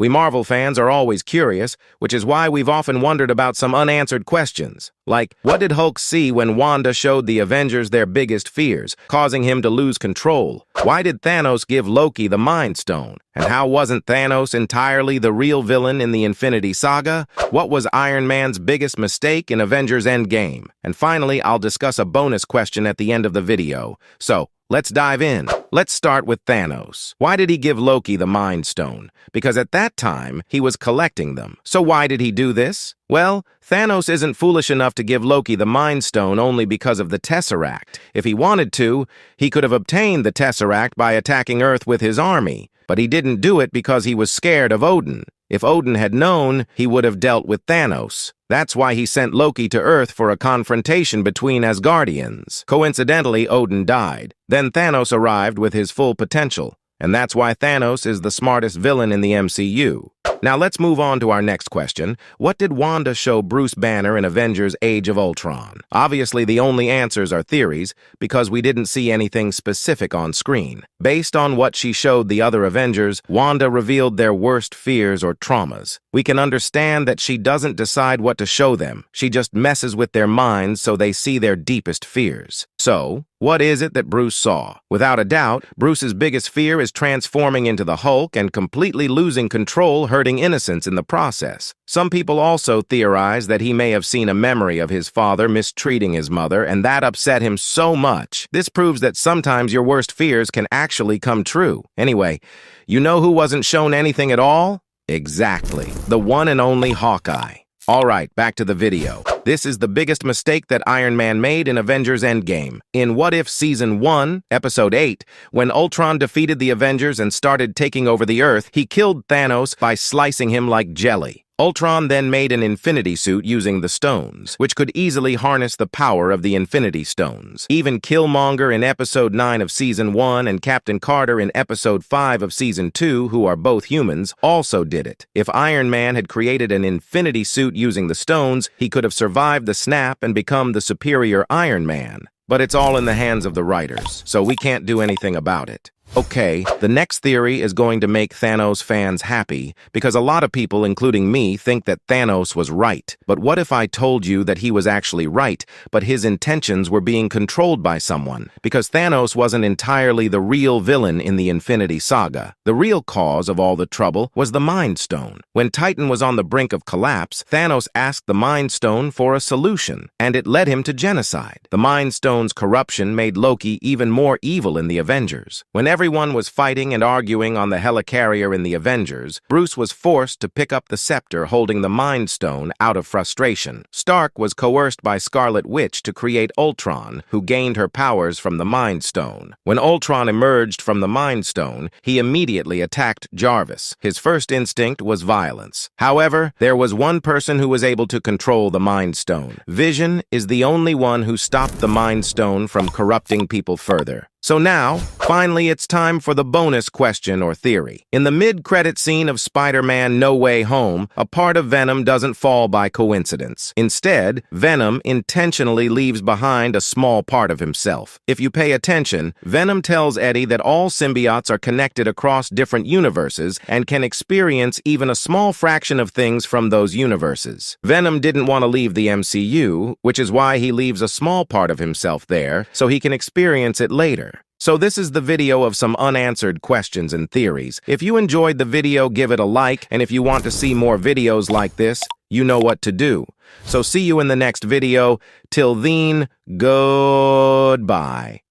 We Marvel fans are always curious, which is why we've often wondered about some unanswered questions. Like, what did Hulk see when Wanda showed the Avengers their biggest fears, causing him to lose control? Why did Thanos give Loki the Mind Stone? And how wasn't Thanos entirely the real villain in the Infinity Saga? What was Iron Man's biggest mistake in Avengers Endgame? And finally, I'll discuss a bonus question at the end of the video. So, let's dive in. Let's start with Thanos. Why did he give Loki the Mind Stone? Because at that time, he was collecting them. So why did he do this? Well, Thanos isn't foolish enough to give Loki the Mind Stone only because of the Tesseract. If he wanted to, he could have obtained the Tesseract by attacking Earth with his army. But he didn't do it because he was scared of Odin. If Odin had known, he would have dealt with Thanos. That's why he sent Loki to Earth for a confrontation between Asgardians. Coincidentally, Odin died. Then Thanos arrived with his full potential. And that's why Thanos is the smartest villain in the MCU. Now let's move on to our next question. What did Wanda show Bruce Banner in Avengers Age of Ultron? Obviously, the only answers are theories, because we didn't see anything specific on screen. Based on what she showed the other Avengers, Wanda revealed their worst fears or traumas. We can understand that she doesn't decide what to show them. She just messes with their minds so they see their deepest fears. So, what is it that Bruce saw? Without a doubt, Bruce's biggest fear is transforming into the Hulk and completely losing control, hurting innocents in the process. Some people also theorize that he may have seen a memory of his father mistreating his mother, and that upset him so much. This proves that sometimes your worst fears can actually come true. Anyway, you know who wasn't shown anything at all? Exactly, the one and only Hawkeye. All right, back to the video. This is the biggest mistake that Iron Man made in Avengers Endgame. In What If Season 1, Episode 8, when Ultron defeated the Avengers and started taking over the Earth, he killed Thanos by slicing him like jelly. Ultron then made an Infinity Suit using the stones, which could easily harness the power of the Infinity Stones. Even Killmonger in Episode 9 of Season 1 and Captain Carter in Episode 5 of Season 2, who are both humans, also did it. If Iron Man had created an Infinity Suit using the stones, he could have survived the snap and become the superior Iron Man. But it's all in the hands of the writers, so we can't do anything about it. Okay, the next theory is going to make Thanos fans happy, because a lot of people, including me, think that Thanos was right. But what if I told you that he was actually right, but his intentions were being controlled by someone? Because Thanos wasn't entirely the real villain in the Infinity Saga. The real cause of all the trouble was the Mind Stone. When Titan was on the brink of collapse, Thanos asked the Mind Stone for a solution, and it led him to genocide. The Mind Stone's corruption made Loki even more evil in the Avengers. Whenever everyone was fighting and arguing on the helicarrier in the Avengers, Bruce was forced to pick up the scepter holding the Mind Stone out of frustration. Stark was coerced by Scarlet Witch to create Ultron, who gained her powers from the Mind Stone. When Ultron emerged from the Mind Stone, he immediately attacked Jarvis. His first instinct was violence. However, there was one person who was able to control the Mind Stone. Vision is the only one who stopped the Mind Stone from corrupting people further. So now, finally, it's time for the bonus question or theory. In the mid-credit scene of Spider-Man No Way Home, a part of Venom doesn't fall by coincidence. Instead, Venom intentionally leaves behind a small part of himself. If you pay attention, Venom tells Eddie that all symbiotes are connected across different universes and can experience even a small fraction of things from those universes. Venom didn't want to leave the MCU, which is why he leaves a small part of himself there, so he can experience it later. So this is the video of some unanswered questions and theories. If you enjoyed the video, give it a like, and if you want to see more videos like this, you know what to do. So see you in the next video. Till then, goodbye.